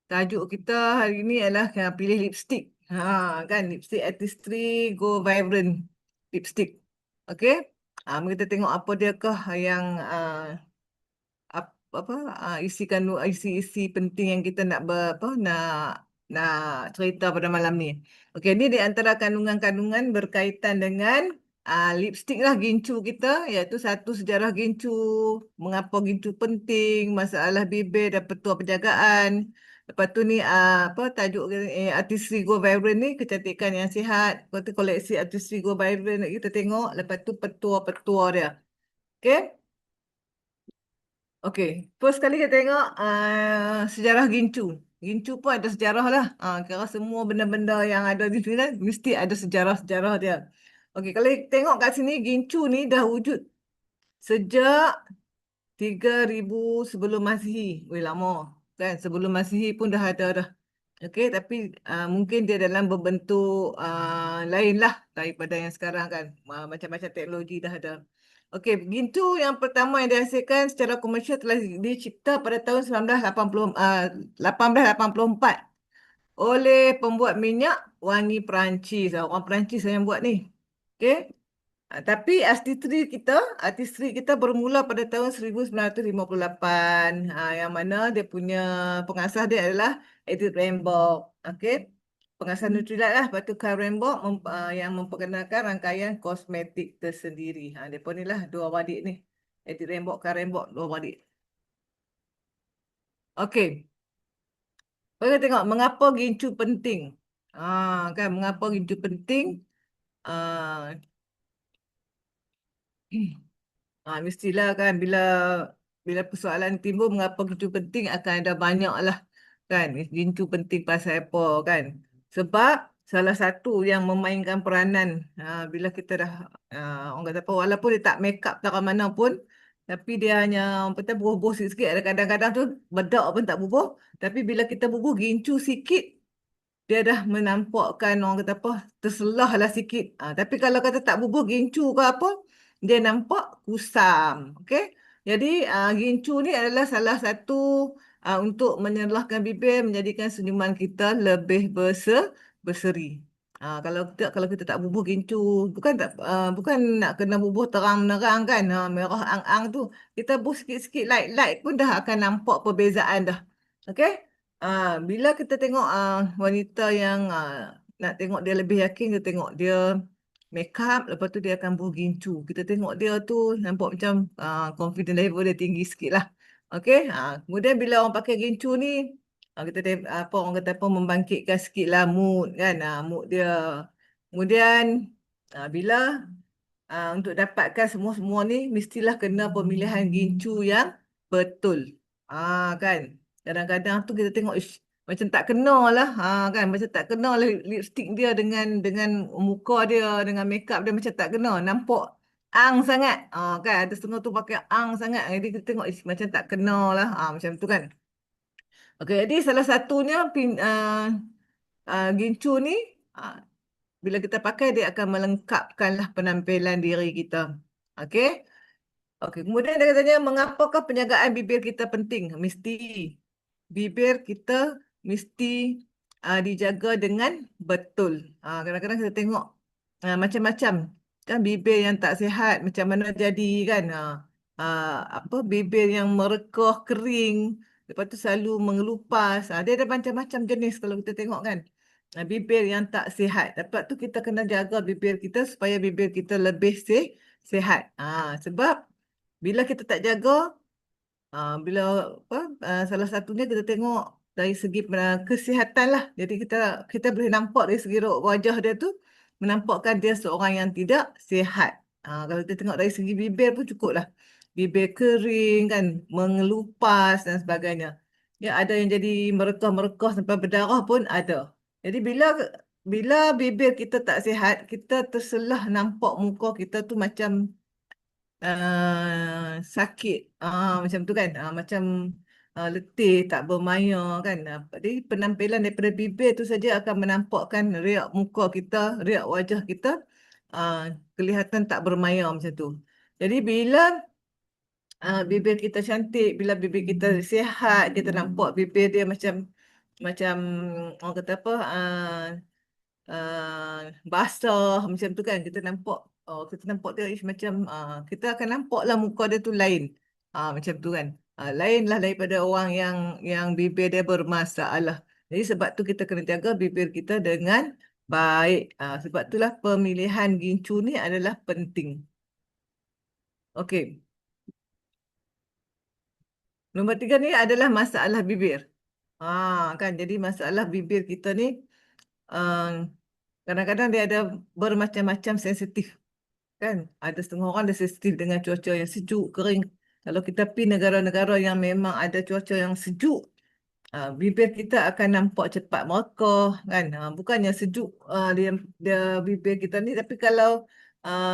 Tajuk kita hari ini adalah pilih lipstick. Kan lipstick Artistry Go Vibrant lipstick. Okey. Mari kita tengok apa dia kah yang apa isi kandung isi-isi penting yang kita nak nak cerita pada malam ni. Okey, ni di antara kandungan-kandungan berkaitan dengan lipstick lah gincu kita, iaitu satu sejarah gincu, mengapa gincu penting, masalah bibir dan petua penjagaan. Lepas tu ni tajuk Artistry Go Vibrant ni kecantikan yang sihat. Lepas tu koleksi Artistry Go Vibrant kita tengok. Lepas tu petua-petua dia. Okey. Okey, first kali kita tengok sejarah gincu. Gincu pun ada sejarah lah. Kira semua benda-benda yang ada di sini kan, mesti ada sejarah-sejarah dia. Okey, kalau kita tengok kat sini, gincu ni dah wujud sejak 3000 sebelum Masihi. Weh, lama. Kan, sebelum Masihi pun dah ada dah. Okey, tapi mungkin dia dalam berbentuk lain lah daripada yang sekarang kan. Macam-macam teknologi dah ada. Okey, gintu yang pertama yang dihasilkan secara komersial telah dicipta pada tahun 1884 oleh pembuat minyak wangi Perancis. Orang Perancis yang buat ni. Okey. Tapi artistry kita bermula pada tahun 1958. Yang mana dia punya pengasas dia adalah Edith Rembold. Okey. Pengasas Nutrilite lah. Lepas tu Karl Rembold yang memperkenalkan rangkaian kosmetik tersendiri. Dia pun ni lah dua adik ni. Edith Rembold, Karl Rembold, dua adik. Okey. Kita tengok mengapa gincu penting. Kan mengapa gincu penting? Ah, mestilah kan bila bila persoalan timbul mengapa gincu penting akan ada banyak lah kan gincu penting pasal apa kan. Sebab salah satu yang memainkan peranan bila kita dah orang kata apa walaupun dia tak make up tak ke mana pun tapi dia hanya orang kata bubuh sikit-sikit ada kadang-kadang tu bedak pun tak bubuh tapi bila kita bubuh gincu sikit dia dah menampakkan orang kata apa terselah lah sikit. Tapi kalau kata tak bubuh gincu ke apa dia nampak kusam. Okey. Jadi gincu ni adalah salah satu untuk menyerlahkan bibir menjadikan senyuman kita lebih berseri. Kalau kita tak bubuh gincu bukan nak kena bubuh terang menerang kan merah ang-ang tu kita bubuh sikit-sikit light-light pun dah akan nampak perbezaan dah. Okey. Bila kita tengok wanita yang nak tengok dia lebih yakin, kita tengok dia make up, lepas tu dia akan bergincu. Kita tengok dia tu nampak macam confident level dia tinggi sikit lah. Okey, kemudian bila orang pakai gincu ni, kita apa orang kata apa membangkitkan sikit lah mood kan, mood dia. Kemudian bila untuk dapatkan semua-semua ni mestilah kena pemilihan gincu yang betul. Kan. Kadang-kadang tu kita tengok ish, macam tak kena lah. Kan macam tak kena lah lipstick dia dengan muka dia dengan makeup dia macam tak kena. Nampak ang sangat. Kan ada setengah tu pakai ang sangat. Jadi kita tengok ish, macam tak kena lah. Macam tu kan. Okey, jadi salah satunya gincu ni ah, bila kita pakai dia akan melengkapkanlah penampilan diri kita. Okey. Okey, kemudian dia katanya mengapakah penjagaan bibir kita penting? Mesti bibir kita mesti dijaga dengan betul. Kadang-kadang kita tengok macam-macam kan bibir yang tak sihat macam mana jadi kan. Apa bibir yang merekah kering lepas tu selalu mengelupas. Dia ada macam-macam jenis kalau kita tengok kan. Bibir yang tak sihat. Lepas tu kita kena jaga bibir kita supaya bibir kita lebih sihat. Sebab bila kita tak jaga, bila apa salah satunya kita tengok dari segi kesihatan lah. Jadi kita kita boleh nampak dari segi wajah dia tu menampakkan dia seorang yang tidak sihat. Kalau kita tengok dari segi bibir pun cukup lah. Bibir kering kan, mengelupas dan sebagainya. Ya ada yang jadi merekah-merekah sampai berdarah pun ada. Jadi bila bibir kita tak sihat, kita terselah nampak muka kita tu macam sakit macam tu kan macam letih tak bermaya kan jadi penampilan daripada bibir tu saja akan menampakkan riak muka kita riak wajah kita uh, kelihatan tak bermaya macam tu jadi bila bibir kita cantik bila bibir kita sihat kita nampak bibir dia macam macam orang kata apa basah macam tu kan kita nampak, kita nampak dia macam kita akan nampak lah muka dia tu lain, macam tu kan. Lain lah daripada orang yang bibir dia bermasalah. Jadi sebab tu kita kena jaga bibir kita dengan baik. Sebab itulah pemilihan gincu ni adalah penting. Okey. Nombor tiga ni adalah masalah bibir. Kan jadi masalah bibir kita ni uh, kadang-kadang dia ada bermacam-macam sensitif. Kan ada setengah orang dia sensitif dengan cuaca yang sejuk kering. Kalau kita pergi negara-negara yang memang ada cuaca yang sejuk, bibir kita akan nampak cepat merekah kan. Bukannya sejuk, dia bibir kita ni, tapi kalau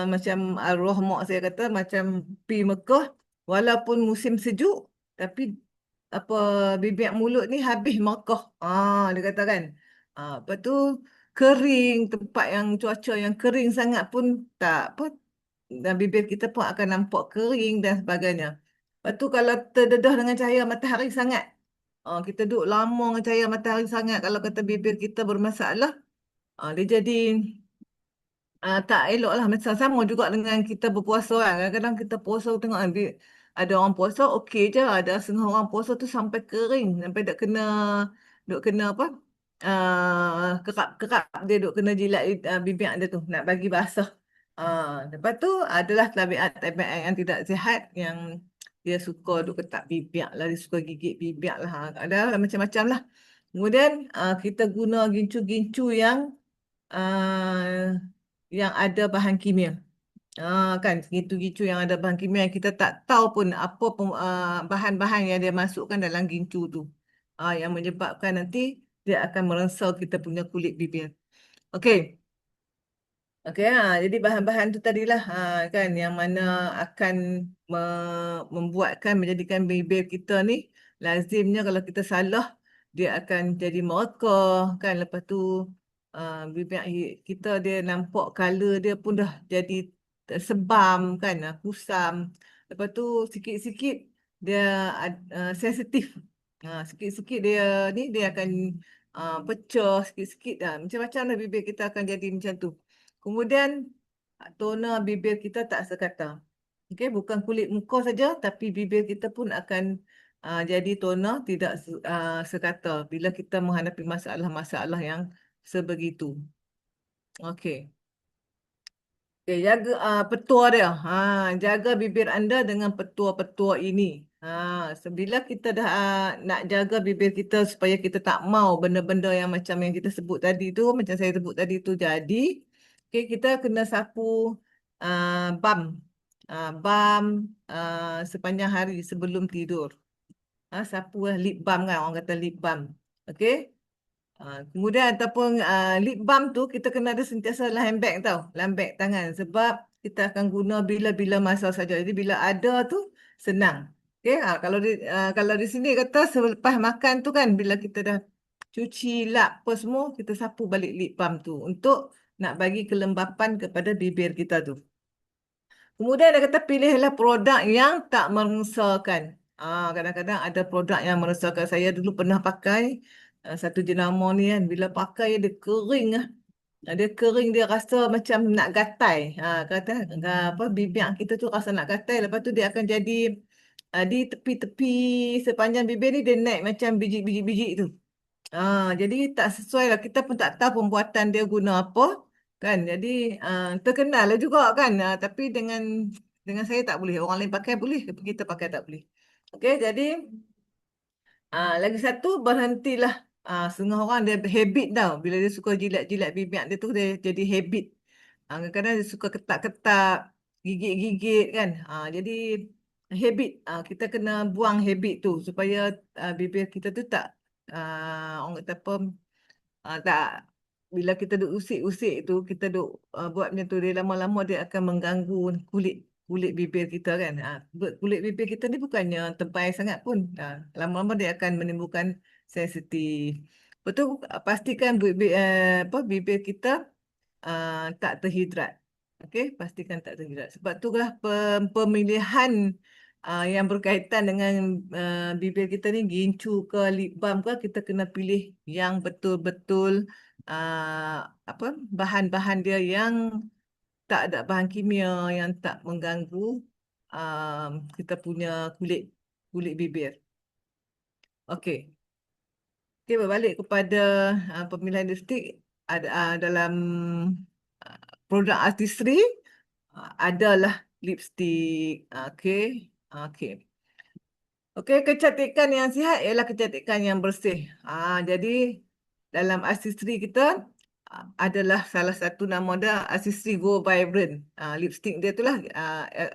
macam arwah mak saya kata macam pi Mekah walaupun musim sejuk tapi apa bibir mulut ni habis merekah. Dia kata kan. Lepas tu kering, tempat yang cuaca yang kering sangat pun tak apa, dan bibir kita pun akan nampak kering dan sebagainya. Lepas tu kalau terdedah dengan cahaya matahari sangat, kita duduk lama dengan cahaya matahari sangat, kalau kata bibir kita bermasalah, dia jadi tak elok lah. Macam sama juga dengan kita berpuasa kan. Kadang-kadang kita puasa tengok ada orang puasa okey je. Ada setengah orang puasa tu sampai kering. Sampai duk kena apa? Kerap-kerap dia duk kena jilat bibir dia tu. Nak bagi basah. Lepas tu adalah tabiat-tabiat yang tidak sihat, yang dia suka duk ketak bibir lah. Dia suka gigit bibir lah. Ada macam-macam lah. Kemudian kita guna gincu-gincu uh, yang ada bahan kimia. Kan gitu-gitu yang ada bahan kimia yang kita tak tahu pun apa bahan-bahan yang dia masukkan dalam gincu tu. Yang menyebabkan nanti dia akan merensau kita punya kulit bibir. Okey. Okey, jadi bahan-bahan tu tadilah kan yang mana akan membuatkan menjadikan bibir kita ni lazimnya kalau kita salah dia akan jadi merekah kan. Lepas tu bibir kita dia nampak color dia pun dah jadi sebam kan, kusam. Lepas tu sikit-sikit dia sensitif. Sikit-sikit dia ni dia akan pecah sikit-sikit, macam-macam lah bibir kita akan jadi macam tu. Kemudian toner bibir kita tak sekata. Okey, bukan kulit muka saja tapi bibir kita pun akan jadi toner tidak sekata bila kita menghadapi masalah-masalah yang sebegitu. Okey. Okay, jaga petua dia. Jaga bibir anda dengan petua-petua ini. Sebila kita dah nak jaga bibir kita supaya kita tak mau benda-benda yang macam yang kita sebut tadi tu, macam saya sebut tadi tu jadi, okay, kita kena sapu balm. Balm sepanjang hari sebelum tidur. Sapu lah lip balm kan, orang kata lip balm. Okey. Kemudian ataupun lip balm tu kita kena ada sentiasa dalam handbag tau, dalam beg tangan sebab kita akan guna bila-bila masa saja. Jadi bila ada tu senang. Okey, kalau di sini kata selepas makan tu kan bila kita dah cuci lap apa semua kita sapu balik lip balm tu untuk nak bagi kelembapan kepada bibir kita tu. Kemudian dia kata pilihlah produk yang tak merengsakan. Kadang-kadang ada produk yang merengsakan. Saya dulu pernah pakai satu jenama ni kan. Bila pakai dia kering ah. Dia kering dia rasa macam nak gatai. Kata apa bibir kita tu rasa nak gatai. Lepas tu dia akan jadi di tepi-tepi sepanjang bibir ni dia naik macam biji-biji tu. Jadi tak sesuai lah. Kita pun tak tahu pembuatan dia guna apa. Kan? Jadi terkenal lah juga kan. Tapi dengan saya tak boleh. Orang lain pakai boleh. Tapi kita pakai tak boleh. Okey, jadi lagi satu berhentilah. Setengah orang dia habit tau. Bila dia suka jilat-jilat bibir dia tu dia jadi habit. Kadang-kadang dia suka ketak-ketak, gigit-gigit kan. Jadi habit. Kita kena buang habit tu supaya bibir kita tu tak orang kata apa tak, bila kita duk usik-usik tu kita duk buat macam tu dia lama-lama dia akan mengganggu kulit kulit bibir kita kan. Kulit bibir kita ni bukannya tebal sangat pun. Lama-lama dia akan menimbulkan sensitif. Betul, pastikan bibir kita tak terhidrat. Okey, pastikan tak terhidrat. Sebab itulah pemilihan yang berkaitan dengan bibir kita ni, gincu ke lip balm ke, kita kena pilih yang betul-betul uh, apa bahan-bahan dia yang tak ada bahan kimia, yang tak mengganggu kita punya kulit kulit bibir. Okey. Okey, berbalik kepada pemilihan lipstik ada dalam uh, produk artistry adalah lipstik. Okey. Okey. Okey, kecantikan yang sihat ialah kecantikan yang bersih. Jadi dalam artistry kita adalah salah satu nama dia artistry Go Vibrant. Lipstick dia itulah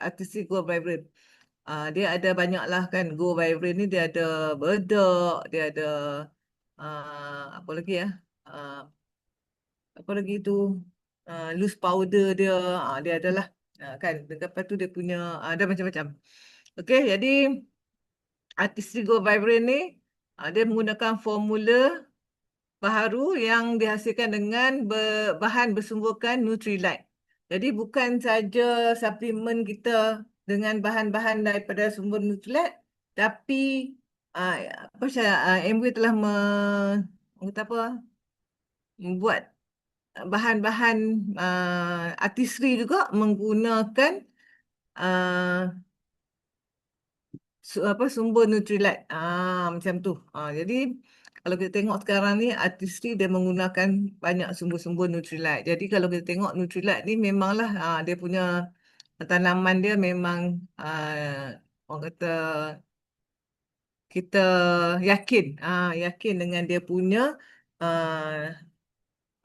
artistry Go Vibrant. Dia ada banyak lah kan. Go Vibrant ni dia ada bedak, dia ada apa lagi ya? Ah, apa lagi tu? Loose powder dia, dia adalah kan. Lepas tu dia punya ada macam-macam. Okey, jadi Artistry Go Vibrant ni dia menggunakan formula baharu yang dihasilkan dengan bahan bersumberkan Nutrilite. Jadi bukan saja suplemen kita dengan bahan-bahan daripada sumber Nutrilite, tapi uh, apa saya Amway telah kata apa membuat bahan-bahan artistry juga menggunakan uh, apa sumber Nutrilite. Macam tu. Jadi kalau kita tengok sekarang ni artistry dia menggunakan banyak sumber-sumber Nutrilite. Jadi kalau kita tengok Nutrilite ni memanglah dia punya tanaman dia memang orang kata kita yakin yakin dengan dia punya uh,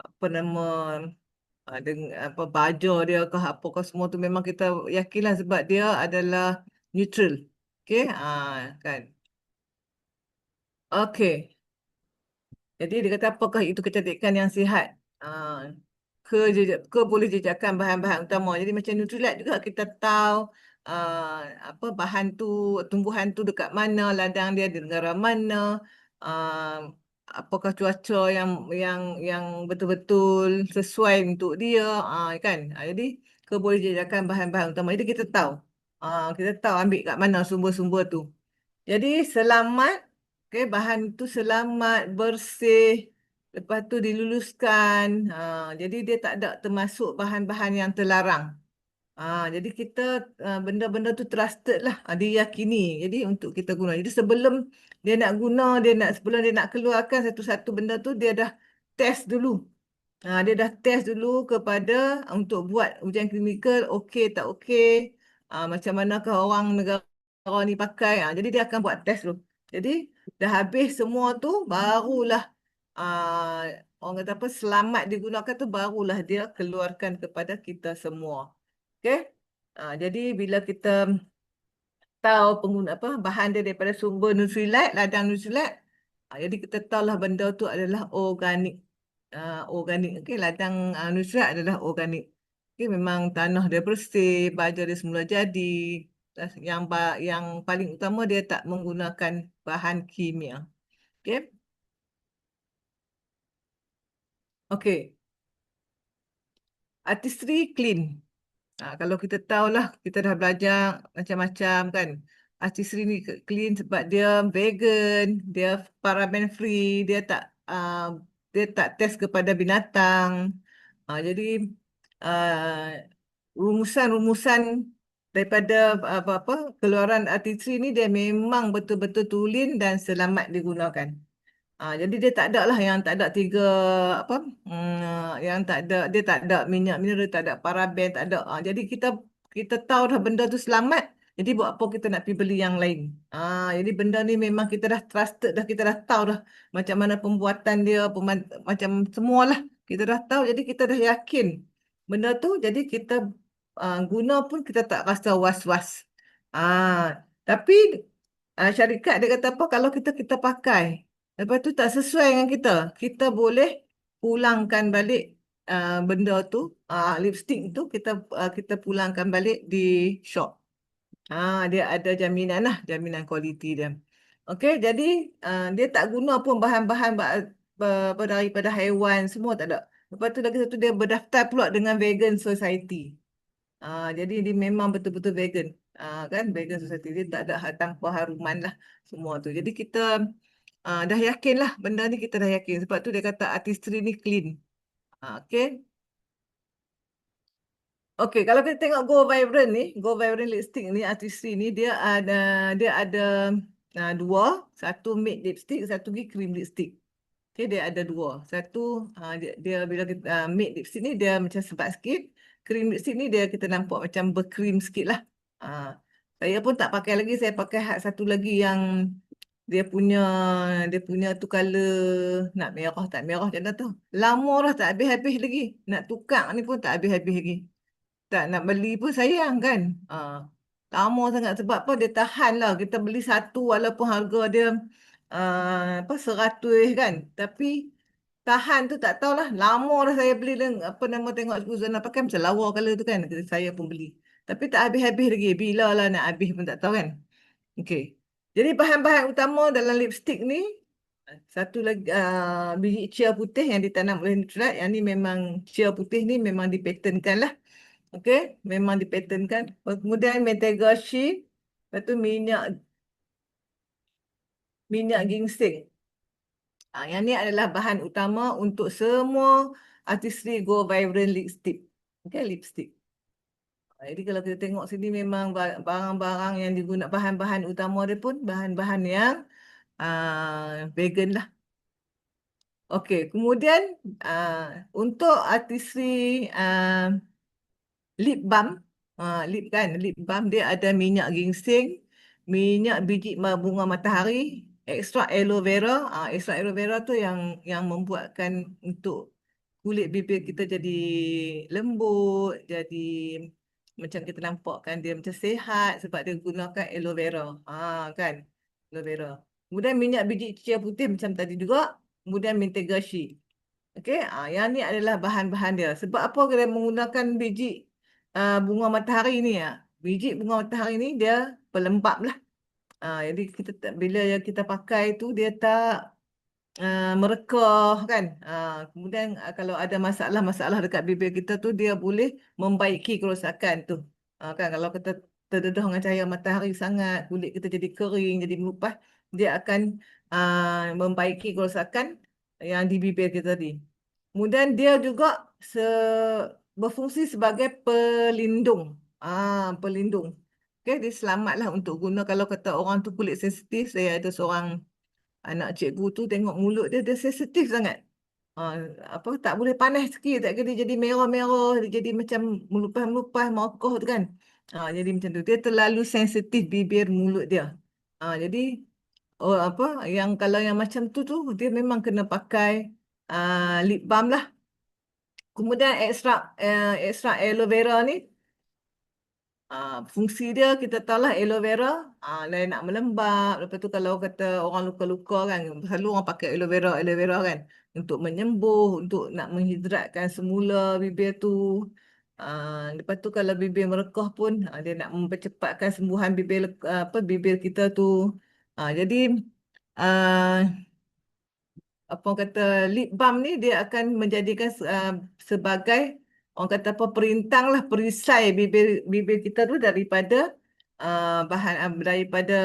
apa nama dengan apa baja dia ke apa ke semua tu memang kita yakinlah sebab dia adalah neutral. Okey, kan. Okey. Jadi dia kata apakah itu kecantikan yang sihat? Ah, ke boleh jejakkan bahan-bahan utama. Jadi macam Nutrilite juga kita tahu apa bahan tu, tumbuhan tu dekat mana, ladang dia di negara mana, ah, apakah cuaca yang betul-betul sesuai untuk dia, kan? Jadi ke boleh jejakkan bahan-bahan utama. Jadi kita tahu ambil kat mana sumber-sumber tu. Jadi selamat, okay, bahan itu selamat, bersih, lepas tu diluluskan. Jadi dia tak ada termasuk bahan-bahan yang terlarang. Jadi kita benda-benda tu trusted lah, diyakini. Jadi untuk kita guna. Jadi sebelum dia nak guna, sebelum dia nak keluarkan satu-satu benda tu, dia dah test dulu. Dia dah test dulu kepada untuk buat ujian klinikal, okey tak okey, macam manakah orang negara ni pakai. Jadi dia akan buat test dulu. Jadi dah habis semua tu, barulah ah, orang kata apa, selamat digunakan tu, barulah dia keluarkan kepada kita semua. Okey? Jadi bila kita tahu pengguna apa bahan dia daripada sumber Nutrilite, ladang Nutrilite, jadi kita tahulah benda tu adalah organik. Organik. Okey, ladang Nutrilite adalah organik. Okey, memang tanah dia bersih, baja dia semula jadi. Yang paling utama dia tak menggunakan bahan kimia. Okey. Okey. Artistry clean. Kalau kita tahulah, kita dah belajar macam-macam kan. Artistry ni clean sebab dia vegan, dia paraben free, uh, dia tak test kepada binatang. Jadi uh, rumusan-rumusan daripada apa-apa keluaran artistry ni dia memang betul-betul tulen dan selamat digunakan. Jadi dia tak ada lah yang tak ada tiga apa yang tak ada dia tak ada minyak mineral, tak ada paraben, tak ada. Jadi kita tahu dah benda tu selamat. Jadi buat apa kita nak pergi beli yang lain? Jadi benda ni memang kita dah trusted dah, kita dah tahu dah macam mana pembuatan dia, macam semualah kita dah tahu. Jadi kita dah yakin benda tu. Jadi kita guna pun kita tak rasa was-was. Ah, tapi syarikat dia kata apa kalau kita pakai lepas tu tak sesuai dengan kita, kita boleh pulangkan balik benda tu, lipstick tu kita pulangkan balik di shop. Dia ada jaminan lah, jaminan kualiti dia. Okey, jadi dia tak guna pun bahan-bahan daripada haiwan, semua tak ada. Lepas tu lagi satu dia berdaftar pula dengan Vegan Society. Jadi dia memang betul-betul vegan. Kan vegan society dia tak ada tanpa haruman lah semua tu. Jadi kita dah yakin lah benda ni, kita dah yakin. Sebab tu dia kata artistry ni clean. Okay. Okey, kalau kita tengok Go Vibrant ni, Go Vibrant lipstick ni, artistry ni, dia ada dua, satu matte lipstick, satu lagi cream lipstick. Okey, dia ada dua. Satu dia bila kita matte lipstick ni dia macam sebat sikit, cream lipstick ni dia kita nampak macam berkrim sikit lah. Ah, saya pun tak pakai lagi, saya pakai satu lagi yang dia punya dia punya tu color nak merah tak merah macam mana tu. Lama dah tak habis-habis lagi. Nak tukar ni pun tak habis-habis lagi. Tak nak beli pun sayang kan. Lama sangat sebab apa dia tahan lah. Kita beli satu walaupun harga dia apa 100 kan. Tapi tahan tu tak tahulah. Lama dah saya beli apa nama tengok Zona pakai macam lawa color tu kan. Saya pun beli. Tapi tak habis-habis lagi. Bila lah nak habis pun tak tahu kan. Okey. Jadi bahan-bahan utama dalam lipstick ni satu lagi biji chia putih yang ditanam oleh Nutrilite. Yang ni memang chia putih ni memang dipatenkan lah. Okey, memang dipatenkan. Kemudian mentega shea, lepas tu minyak ginseng. Yang ni adalah bahan utama untuk semua artistry Go Vibrant lipstick. Okey, lipstick. Jadi kalau kita tengok sini memang barang-barang yang digunakan bahan-bahan utama dia pun bahan-bahan yang vegan lah. Okey, kemudian untuk artistry lip balm, lip balm dia ada minyak ginseng, minyak biji bunga matahari, ekstrak aloe vera. Ekstrak aloe vera tu yang membuatkan untuk kulit bibir kita jadi lembut, jadi macam kita nampak kan dia macam sihat sebab dia gunakan aloe vera. Kan? Aloe vera. Kemudian minyak biji chia putih macam tadi juga, kemudian mentega shea. Okey, yang ni adalah bahan-bahan dia. Sebab apa kita menggunakan biji bunga matahari ni ya? Biji bunga matahari ni dia pelembap lah. Jadi bila yang kita pakai tu dia tak merekah kan. Kemudian kalau ada masalah-masalah dekat bibir kita tu dia boleh membaiki kerosakan tu. Kan kalau kita terdedah dengan cahaya matahari sangat, kulit kita jadi kering, jadi melupas, dia akan membaiki kerosakan yang di bibir kita tadi. Kemudian dia juga se berfungsi sebagai pelindung. Pelindung. Okay, dia selamatlah untuk guna kalau kata orang tu kulit sensitif. Saya ada seorang anak cikgu tu tengok mulut dia, dia sensitif sangat. Ah, apa tak boleh panas sikit, tak kena dia jadi merah-merah, dia jadi macam melupas-melupas, makoh tu kan. Jadi macam tu. Dia terlalu sensitif bibir mulut dia. Jadi apa yang kalau yang macam tu dia memang kena pakai lip balm lah. Kemudian ekstrak aloe vera ni fungsi dia kita tahulah aloe vera lain nak melembab. Lepas tu kalau kata orang luka-luka kan selalu orang pakai aloe vera kan untuk menyembuh, untuk nak menghidratkan semula bibir tu. Lepas tu kalau bibir merekah pun dia nak mempercepatkan sembuhan bibir kita tu. Jadi uh, apa orang kata lip balm ni dia akan menjadikan sebagai orang kata apa perintang lah perisai bibir bibir kita tu daripada daripada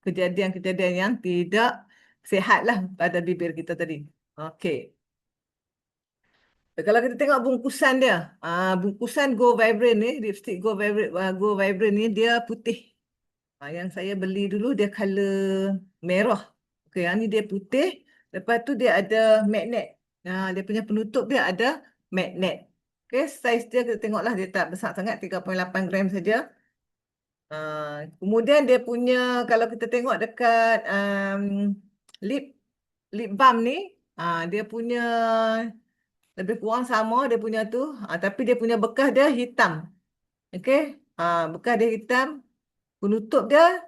kejadian-kejadian yang tidak sihat lah pada bibir kita tadi. Okey. Kalau kita tengok bungkusan dia, bungkusan Go Vibrant ni, lipstick Go Vibrant ni dia putih. Yang saya beli dulu dia color merah. Okey, yang ni dia putih. Lepas tu dia ada magnet. Dia punya penutup dia ada magnet. Okey, saiz dia kita tengoklah dia tak besar sangat 3.8 gram saja. Kemudian dia punya kalau kita tengok dekat lip lip balm ni, dia punya lebih kurang sama dia punya tu, tapi dia punya bekas dia hitam. Okey, bekas dia hitam. Penutup dia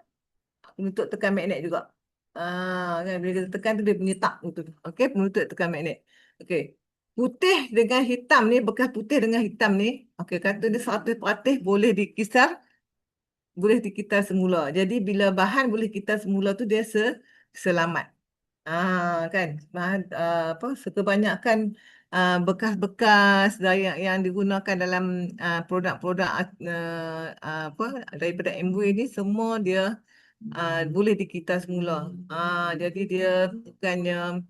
penutup tekan magnet juga. Kan bila kita tekan tu dia punya tak gitu. Okey, penutup tekan magnet. Okey. Putih dengan hitam ni, bekas putih dengan hitam ni, okey kata dia 100% boleh dikisar semula. Jadi bila bahan boleh kita semula tu dia selamat. Kan apa kebanyakan bekas-bekas yang digunakan dalam produk-produk apa daripada Amway ni semua dia boleh dikita semula. Jadi dia bukannya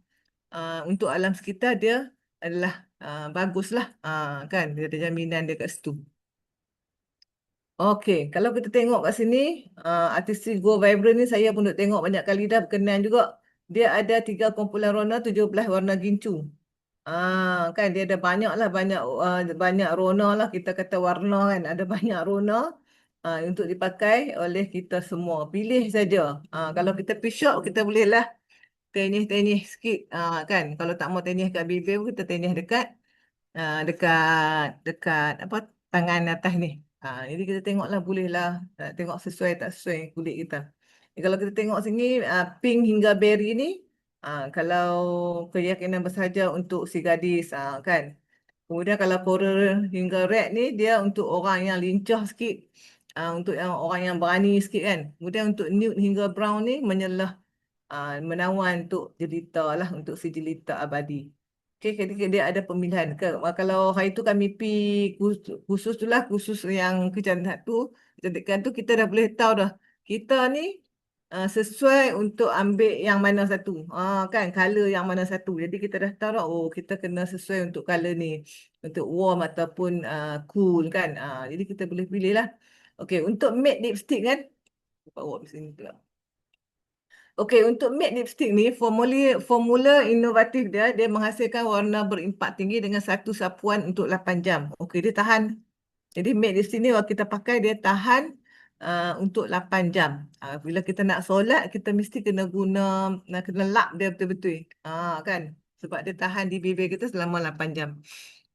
untuk alam sekitar dia adalah baguslah. Kan dia ada jaminan dia kat situ. Okey, kalau kita tengok kat sini, artistik Go Vibrant ni saya pun duk tengok banyak kali dah berkenan juga. Dia ada 3 kumpulan warna, 17 warna gincu. Kan dia ada banyak lah, banyak rona lah, kita kata warna kan. Ada banyak rona untuk dipakai oleh kita semua. Pilih saja. Kalau kita pergi shop, kita bolehlah tenih-tenih sikit. Kan, kalau tak mau tenih kat bibir, kita tenih dekat dekat apa tangan atas ni. Jadi kita tengoklah bolehlah tengok sesuai tak sesuai kulit kita. Kalau kita tengok sini pink hingga berry ni kalau keyakinan bersahaja untuk si gadis kan. Kemudian kalau coral hingga red ni dia untuk orang yang lincah sikit. Untuk yang orang yang berani sikit kan. Kemudian untuk nude hingga brown ni menawan untuk jelita lah, untuk si jelita abadi. Okey, jadi dia ada pemilihan. Kalau hari tu kami pi khusus tu lah, khusus yang kecantikan tu kita dah boleh tahu dah. Kita ni sesuai untuk ambil yang mana satu. Kan, color yang mana satu. Jadi kita dah tahu dah, oh kita kena sesuai untuk color ni. Untuk warm ataupun cool kan. Jadi kita boleh pilih lah. Okey, untuk matte lipstick kan. Bawa di sini pula. Okey, untuk matte lipstick ni, formula inovatif dia menghasilkan warna berimpak tinggi dengan satu sapuan untuk 8 jam. Okey, dia tahan. Jadi matte lipstick ni kalau kita pakai, dia tahan untuk 8 jam. Bila kita nak solat, kita mesti kena lap dia betul-betul. Kan? Sebab dia tahan di bibir kita selama 8 jam.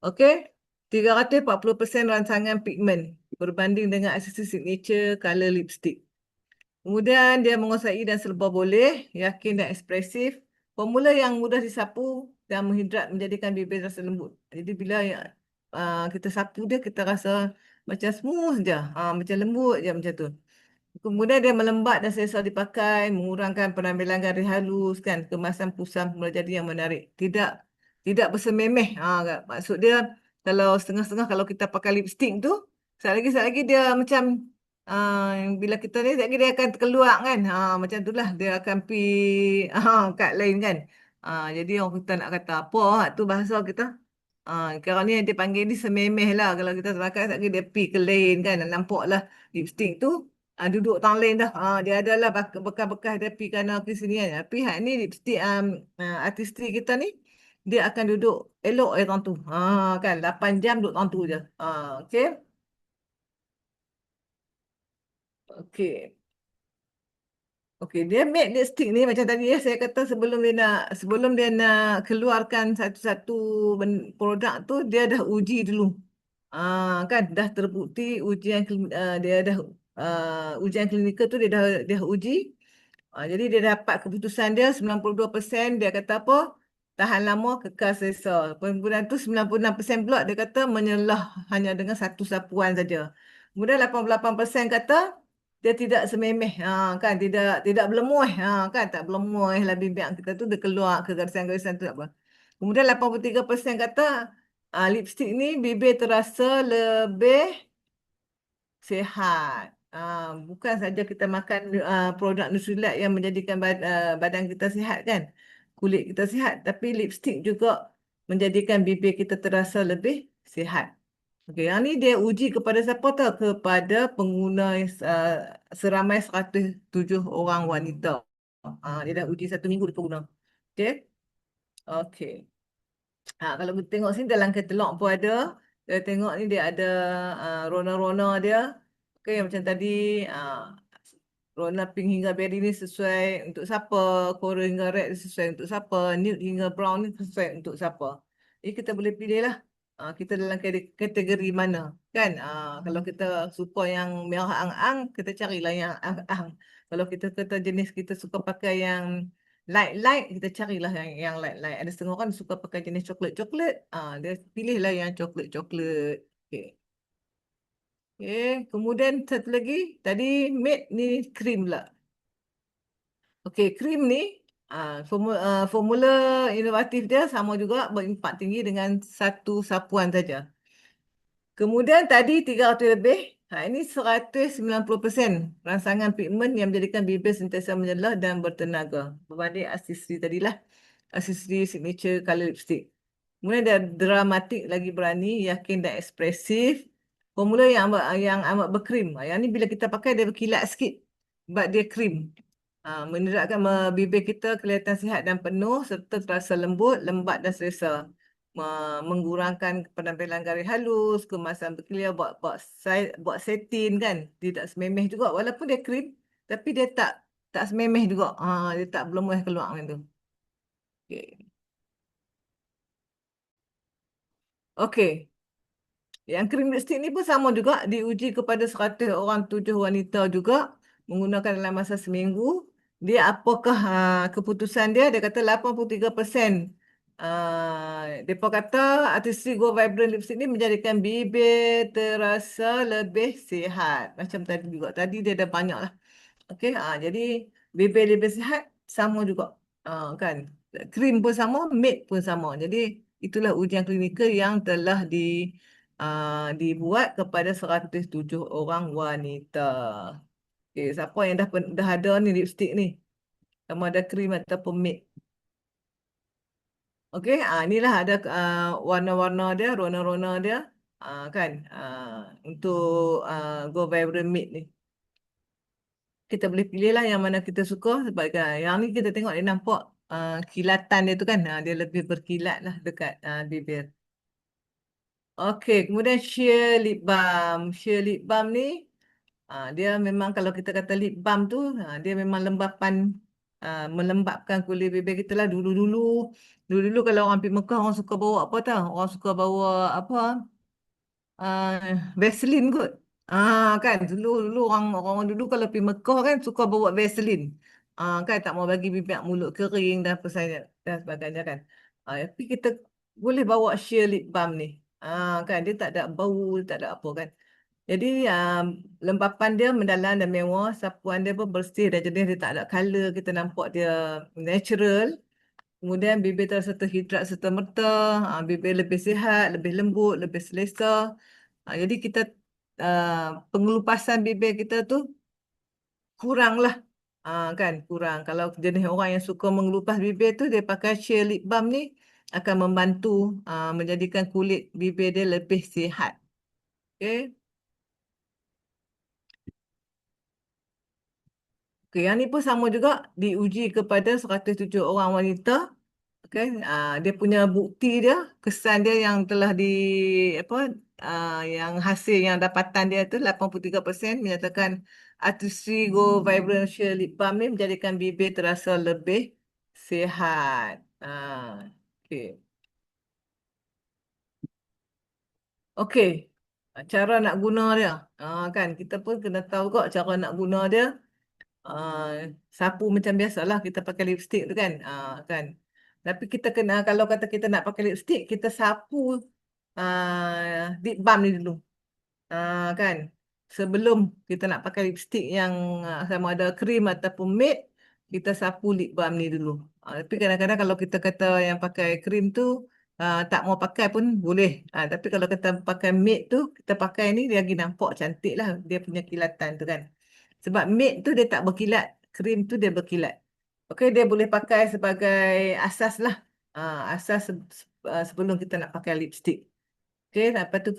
Okey, 340% rangsangan pigmen berbanding dengan asasi signature color lipstick. Kemudian dia menguasai dan serba boleh, yakin dan ekspresif. Formula yang mudah disapu dan menghidrat menjadikan bibir rasa lembut. Jadi bila kita sapu dia, kita rasa macam smooth je. Macam lembut je macam tu. Kemudian dia melembat dan selesa dipakai, mengurangkan penampilan garis halus kan, kemasan pusam mula jadi yang menarik. Tidak bersememeh. Maksud dia kalau setengah-setengah kalau kita pakai lipstick tu, sekali lagi dia macam bila kita ni sekali lagi dia akan terkeluar kan. Macam itulah dia akan pi kat lain kan. Jadi orang kita nak kata apa tu bahasa kita. Sekarang ni yang dia panggil ni sememeh lah. Kalau kita pakai sekali dia pi ke lain kan. Nampak lah lipstick tu duduk tang lain dah. Dia adalah bekas-bekas dia pi kanan ke sini kan. Tapi hak ni lipstick artistik kita ni dia akan duduk elok tang tu. Kan 8 jam duduk tang tu je. Okey. Okey. Okey, dia matte lipstick ni macam tadi saya kata sebelum dia nak keluarkan satu-satu produk tu dia dah uji dulu. Kan dah terbukti dia dah ujian klinikal tu dia dah uji. Jadi dia dapat keputusan dia 92% dia kata apa? Tahan lama, kekal selesa. Kemudian tu 96% pula dia kata menyelah hanya dengan satu sapuan saja. Kemudian 88% kata dia tidak sememeh. Kan tidak berlemuh. Kan tak berlemuh lah bibir kita tu dia keluar ke garisan-garisan tu tak apa. Kemudian 83% kata lipstick ni bibir terasa lebih sihat. Bukan saja kita makan produk Nutrilite yang menjadikan badan kita sihat kan, kulit kita sihat, tapi lipstick juga menjadikan bibir kita terasa lebih sihat. Okey, yang ni dia uji kepada siapa tahu? Kepada pengguna seramai 107 orang wanita. Dia dah uji 1 minggu dia guna. Okey. Okey. Kalau kita tengok sini dalam katalog pun ada. Kita tengok ni dia ada rona-rona dia. Okey, macam tadi ah, rona pink hingga berry ni sesuai untuk siapa. Coral hingga red ni sesuai untuk siapa. Nude hingga brown ni sesuai untuk siapa. Jadi kita boleh pilih lah. Kita dalam kategori mana. Kan? Kalau kita suka yang merah ang-ang, kita carilah yang ang-ang. Kalau kita jenis kita suka pakai yang light-light, kita carilah yang light-light. Ada setengah orang suka pakai jenis coklat-coklat. Dia pilihlah yang coklat-coklat. Okay. Okay. Kemudian satu lagi, tadi matte ni krim lah. Okey, krim ni Formula inovatif dia sama juga berimpak tinggi dengan satu sapuan saja. Kemudian tadi 300 lebih, ini 190% rangsangan pigmen yang menjadikan bibir sentiasa menyelah dan bertenaga. Berbanding aksesori tadilah, aksesori signature color lipstick. Kemudian dia dramatik lagi berani, yakin dan ekspresif. Formula yang amat berkrim. Yang ni bila kita pakai dia berkilat sikit. Sebab dia krim. Bibir kita kelihatan sihat dan penuh serta terasa lembut, lembat dan selesa. Mengurangkan penampilan garis halus, kemasan berkilau, buat satin kan. Dia tak sememeh juga. Walaupun dia krim, tapi dia tak sememeh juga. Dia tak berlemuh keluar macam tu. Okay. Okey. Yang krim lipstick ni pun sama juga diuji kepada 100 orang 7 wanita juga menggunakan dalam masa seminggu. Dia apakah keputusan dia? Dia kata 83%. Mereka kata artistry Go Vibrant Lipstick ni menjadikan bibir terasa lebih sihat. Macam tadi juga. Tadi dia dah banyak lah. Okey, jadi bibir lebih sihat sama juga. Kan? Krim pun sama, matte pun sama. Jadi itulah ujian klinikal yang telah dibuat kepada 107 orang wanita. Okey, siapa yang dah ada ni lipstick ni? Sama ada krim ataupun matte. Okey, inilah ada warna-warna dia, rona-rona dia. Kan? Untuk Go Vibrant Matte ni. Kita boleh pilih lah yang mana kita suka sebab yang ni kita tengok dia nampak kilatan dia tu kan, dia lebih berkilat lah dekat bibir. Okey, kemudian sheer lip balm ni dia memang kalau kita kata lip balm tu dia memang melembapkan kulit bibir kita lah dulu kalau orang pergi Mekah orang suka bawa apa tau, orang suka bawa apa, uh, Vaseline kot. Kan dulu dulu orang orang dulu kalau pergi Mekah kan suka bawa Vaseline. Kan tak mau bagi bibir mulut kering dan apa saja dan sebagainya kan. Tapi kita boleh bawa sheer lip balm ni. Kan dia tak ada bau, tak ada apa kan. Jadi lempapan dia mendalam dan mewah, sapuan dia pun bersih dan jenis dia tak ada color, kita nampak dia natural. Kemudian bibir terasa terhidrat serta merta, bibir lebih sihat, lebih lembut, lebih selesa. Jadi kita pengelupasan bibir kita tu kurang lah. Kan kurang. Kalau jenis orang yang suka mengelupas bibir tu dia pakai sheer lip balm ni akan membantu menjadikan kulit bibir dia lebih sihat. Okay. Okay, yang ni pun sama juga diuji kepada 107 orang wanita. Okay, dia punya bukti dia, kesan dia yang telah apa, yang hasil yang dapatan dia tu 83% menyatakan Artistry Go Vibrant Sheer Lip Balm ni menjadikan bibir terasa lebih sihat. Okay. Okey, cara nak guna dia. Kan kita pun kena tahu kok cara nak guna dia. Ah, Sapu macam biasalah kita pakai lipstick tu kan. Kan. Tapi kita kena kalau kata kita nak pakai lipstick, kita sapu lip balm ni dulu. Kan. Sebelum kita nak pakai lipstick yang sama ada krim ataupun matte, kita sapu lip balm ni dulu. Tapi kadang-kadang kalau kita kata yang pakai krim tu tak mau pakai pun boleh. Tapi kalau kita pakai matte tu, kita pakai ni dia lagi nampak cantik lah dia punya kilatan tu kan. Sebab matte tu dia tak berkilat, krim tu dia berkilat. Okey, dia boleh pakai sebagai asas lah. Asas sebelum kita nak pakai lipstick. Okey, lepas tu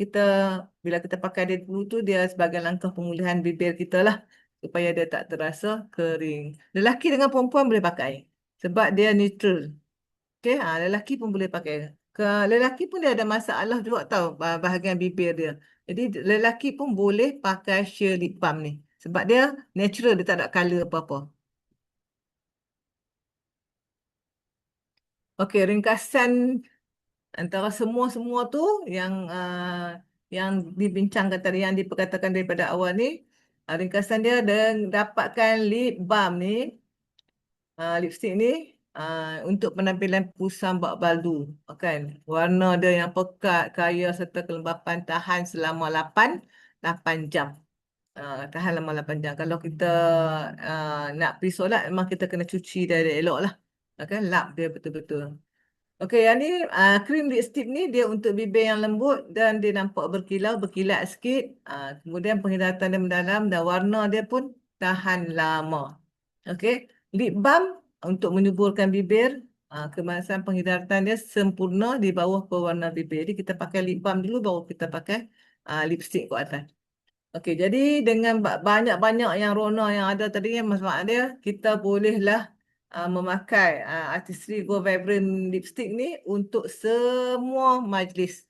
bila kita pakai dia dulu tu, dia sebagai langkah pemulihan bibir kita lah. Supaya dia tak terasa kering. Lelaki dengan perempuan boleh pakai. Sebab dia neutral. Okey, lelaki pun boleh pakai. Lelaki pun dia ada masalah juga tau, bahagian bibir dia. Jadi lelaki pun boleh pakai sheer lip balm ni. Sebab dia natural, dia tak ada color apa-apa. Okey, ringkasan antara semua-semua tu yang dibincangkan tadi, yang diperkatakan daripada awal ni, ringkasan dia dapatkan lip balm ni, lipstick ni untuk penampilan pusam bak baldu, kan? Warna dia yang pekat, kaya serta kelembapan tahan selama 8 jam. Tahan lama 8 jam. Kalau kita nak pergi solat, memang kita kena cuci dia elok lah. Kan lap dia betul-betul. Okey, yang ni krim lipstick ni dia untuk bibir yang lembut dan dia nampak berkilau, berkilat sikit. Kemudian penghidatan dia mendalam dan warna dia pun tahan lama. Okey, lip balm untuk menyuburkan bibir. Kemasan penghidatan dia sempurna di bawah pewarna bibir. Jadi kita pakai lip balm dulu baru kita pakai lipstick kat atas. Okey, jadi dengan banyak-banyak yang rona yang ada tadi yang maksud dia, kita bolehlah memakai Artistry Go Vibrant Lipstick ni untuk semua majlis.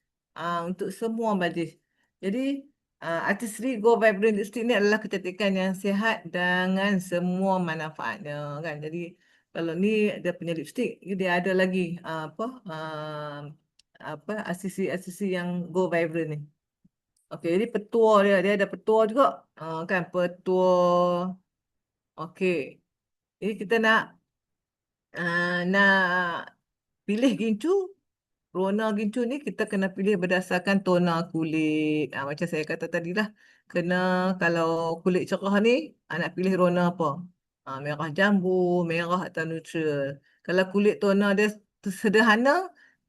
Untuk semua majlis. Jadi, Artistry Go Vibrant Lipstick ni adalah kecantikan yang sihat dengan semua manfaatnya kan. Jadi, kalau ni dia punya lipstick, dia ada lagi apa asisi-asisi yang Go Vibrant ni. Okey, jadi petua dia, dia ada petua juga. Kan petua. Okey. Jadi kita nak pilih gincu, rona gincu ni kita kena pilih berdasarkan tona kulit. Macam saya kata tadi lah. Kena kalau kulit cerah ni, nak pilih rona apa? Merah jambu, merah atau neutral. Kalau kulit tona dia sederhana,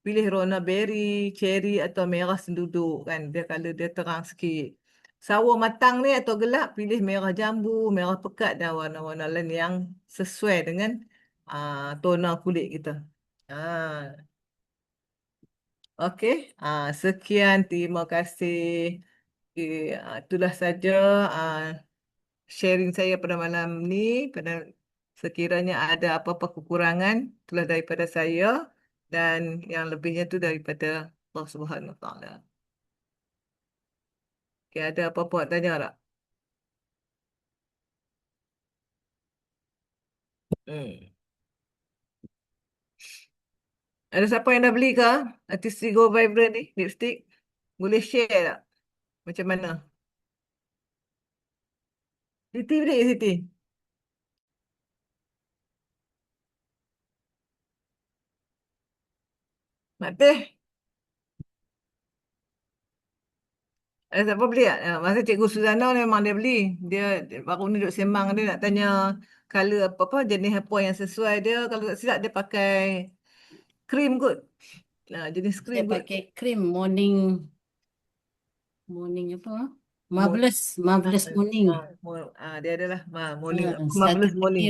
pilih rona berry, cherry atau merah senduduk kan. Dia kalau dia terang sikit. Sawo matang ni atau gelap, pilih merah jambu, merah pekat dan warna-warna lain yang sesuai dengan tona kulit kita. Ah, okey. Sekian, terima kasih. Itulah saja ah, sharing saya pada malam ni. Pada sekiranya ada apa-apa kekurangan, itulah daripada saya dan yang lebihnya tu daripada Allah Subhanahu Wa Taala. Okey, ada apa-apa nak tanya tak? Hmm. Ada siapa yang dah beli ke? Artistic Go Vibrant ni, lipstick? Boleh share tak? Macam mana? Siti beli, Siti? Mak Teh? Ada siapa beli tak? Masa Cikgu Suzana memang dia beli. Dia baru ni duduk sembang dia nak tanya color apa-apa, jenis apa yang sesuai dia. Kalau tak silap dia pakai krim kot. Jenis krim Saya kot. pakai krim morning, morning apa? Mo- Marvelous morning. dia adalah morning. Satu Marvelous lagi morning.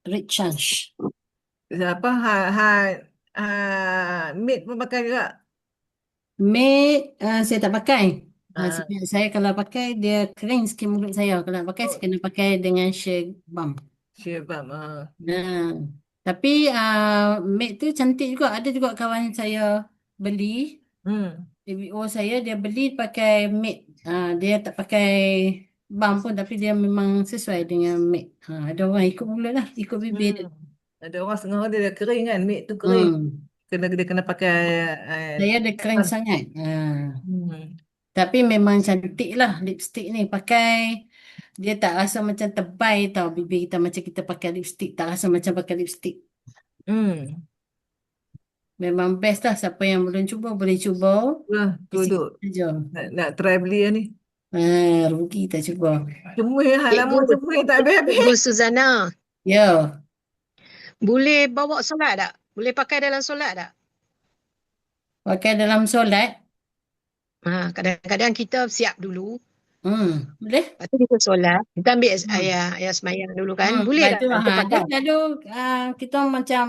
red change. Apa? Mid pun pakai juga. Matte, saya tak pakai. Ah, Saya kalau pakai dia kering sikit mulut saya. Kalau nak pakai saya oh, kena pakai dengan shea balm. Syebam. Nah, tapi matte tu cantik juga. Ada juga kawan saya beli. Hmm. DBO saya dia beli pakai matte. Dia tak pakai balm pun tapi dia memang sesuai dengan matte. Ada orang ikut mulut lah, ikut bibir Hmm. dia. Ada orang setengah dia kering kan. Mid tu kering. Hmm. Dia kena pakai eh, Saya ada kering sangat. hmm. Tapi memang cantik lah lipstick ni pakai. Dia tak rasa macam tebal tau bibir kita macam kita pakai lipstick. Tak rasa macam pakai lipstick. Hmm. Memang best lah. Siapa yang belum cuba boleh cuba. Lah, tu Di sini duk. saja. Nak try beli lah ni. Rugi tak cuba. Cemui lah, lama Cikgu, cemui tak habis-habis. Cikgu Suzana, Ya, boleh bawa solat tak? Boleh pakai dalam solat tak? pakai dalam solat. Kadang-kadang kita siap dulu, Boleh? lepas tu kita solat, kita ambil Hmm. ayah semayang dulu kan. Boleh Lepas tak tu, kita dia pakai? selalu kita macam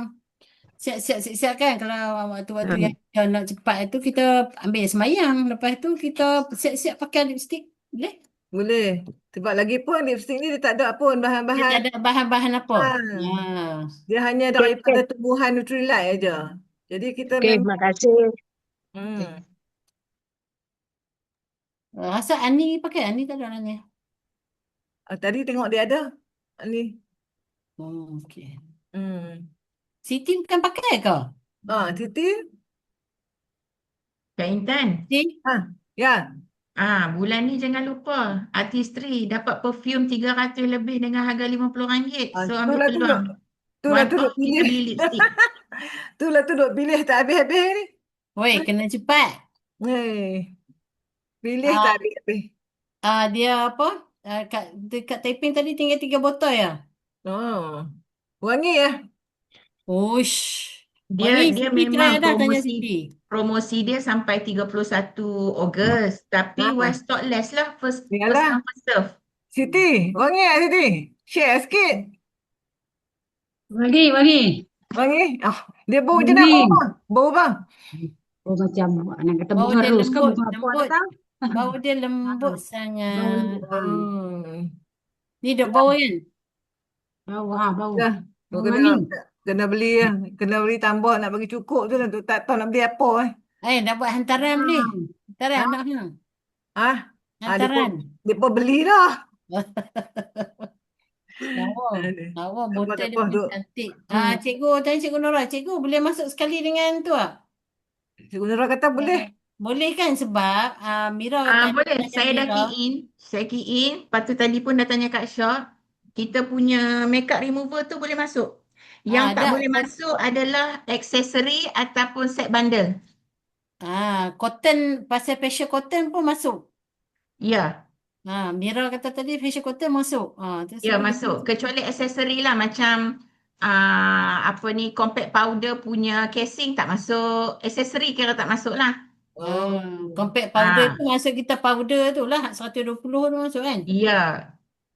siap-siap kan kalau waktu-waktu Ha, yang kita nak cepat itu kita ambil semayang. Lepas tu kita siap-siap pakai lipstick. Boleh? Boleh. Sebab lagi pun lipstick ni dia tak ada pun Dia bahan-bahan. tak ada bahan-bahan apa. Ha. Ah. Dia hanya okey, daripada okey. tumbuhan Nutrilite aja. Jadi kita Okey, memang terima kasih. hmm. Rasa Ani pakai. Ani tak ada orangnya. Tadi tengok dia ada. Ni. Okey. Hmm. Siti bukan pakai ke? Titi. Kak Intan, Siti? Ya. bulan ni jangan lupa Artistry dapat perfume 300 lebih dengan harga RM50. So ambil Itulah tu duk. peluang. Itulah One tu duk off kita pilih. beli lipstick. Itulah tu duk pilih tak habis-habis ni. Woi, kena cepat. Hei. Pilih tak Ah, habis-habis. dia apa? Dekat Taiping tadi tinggal 3 botol ya? Oh. Wangi ya. Uish. Oh, Dia ni dia Siti try memang dah tanya promosi Siti. promosi dia sampai 31 Ogos. Tapi Ha, while stock less lah, first yalah. come first serve. Siti, wangi tak Siti? Share sikit. Bagi. Wangi. Ah, dia bau je nak Bagi. bau bang. Bau bang. Oh, macam anak kata Bau bunga dia ros ke lembut, bunga apa lembut. datang? Bau dia lembut Ah, bau sangat. lembut. Ah, Ni dok bau kan? bau. Dah. Kau Bau kena wangi. kena beli lah. Kena beli tambah nak bagi cukup tu lah. Tu tak tahu nak beli apa eh. Dah buat hantaran beli. Hantaran Ha? anak hang. Ah, dia pun Hantaran. beli dah. Lawa. Aduh. Lawa Tak apa, botol tak dia apa. pun Duk. cantik. Hmm. Cikgu, tanya Cikgu Nora. Cikgu boleh masuk sekali dengan tu tak? Cikgu Nura kata boleh. Boleh kan sebab Mira Boleh, tanya saya dah Mira. key in. Saya key in. Lepas tu tadi pun dah tanya Kak Syah. Kita punya makeup remover tu boleh masuk. Yang tak Dah boleh masuk adalah aksesori ataupun set bundle. cotton pasal facial cotton pun masuk. Ya, Mira kata tadi facial cotton masuk. Tu ya boleh masuk. masuk. Kecuali aksesori lah macam apa ni compact powder punya casing tak masuk. Aksesori kira tak masuk lah. Oh. Compact powder tu Ah, masuk kita powder tu lah 120 tu masuk kan? ya,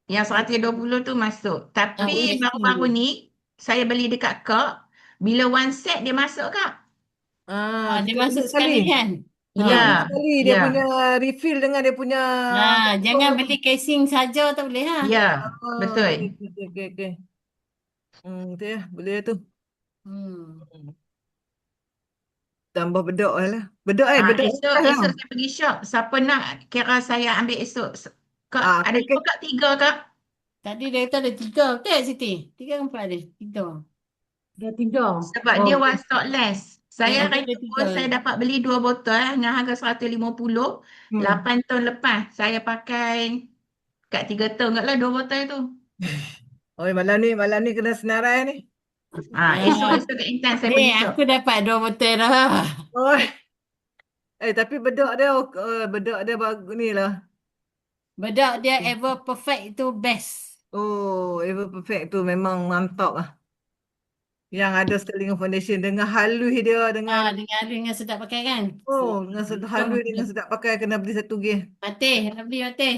yang 120 tu masuk. Tapi Casing baru-baru tu. ni saya beli dekat Kak. Bila one set dia masuk Kak. Dia Kita beli masuk sekali. sekali kan? Kita beli Ya, sekali dia punya ya, refill dengan dia punya Jangan beli casing saja tak boleh ha. Oh, okey betul. okey okey okey. Tu ya, boleh tu. Hmm. Hmm. Tambah bedok lah. Bedok Esok lepas lah. esok saya pergi shop. Siapa nak kira saya ambil esok. Kak, ada Okey okey. jumpa Kak tiga Kak? Tadi dia kata ada 3. Okey Siti. 3 ke 4 ada? 3. Dah tiga. Sebab Oh, dia one stock less. Saya Dia ada kereta pun 3. saya dapat beli 2 botol dengan harga 150. Hmm. 8 tahun lepas saya pakai kat 3 tahun kat lah 2 botol tu. Oh, malam ni kena senarai ni. Esok kat Intan saya Ni pergi shop. aku dapat 2 botol dah. Oh, tapi bedok dia bagus ni lah. Bedak dia ever perfect itu best. Oh, Ever Perfect tu memang mantap lah. Yang ada sterling foundation dengan halus dia Dengan sedap pakai kan? dengan sedap Betul. halus dengan sedap pakai kena beli satu gear. Nak beli mati.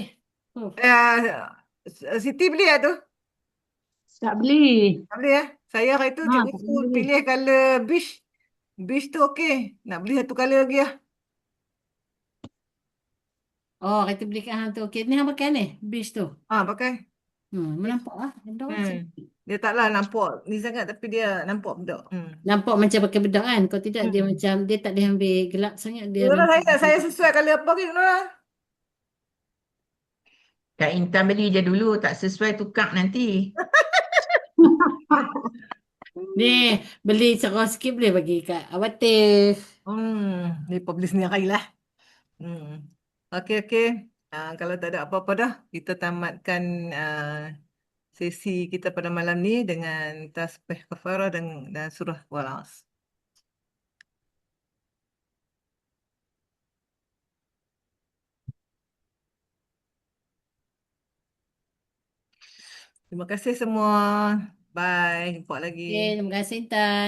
Siti beli lah tu. tak beli. Tak beli ya. Saya hari tu cikgu Tak suruh beli. pilih color beige. Beige tu okey. Nak beli satu color lagi lah. Oh, kita beli kat hang tu. Okey, ni hang pakai ni. Beach tu. Pakai. Beige. Nampak lah. Bedak Hmm. cantik. Dia taklah nampak ni sangat tapi dia nampak bedak. Nampak macam pakai bedak kan? Kalau tidak dia Hmm. macam dia tak boleh ambil gelap sangat dia Nora, nampak. saya sesuai color apa ke Nora? Kak Intan beli je dulu tak sesuai tukar nanti. Ni beli seorang sikit boleh bagi kat Awatif. Ni beli sendiri lah. Hmm. Okey okey. Kalau tak ada apa-apa dah, kita tamatkan sesi kita pada malam ni dengan tasbih kafarah dan surah Walas. Terima kasih semua. Bye. Jumpa lagi. Okey, terima kasih Intan.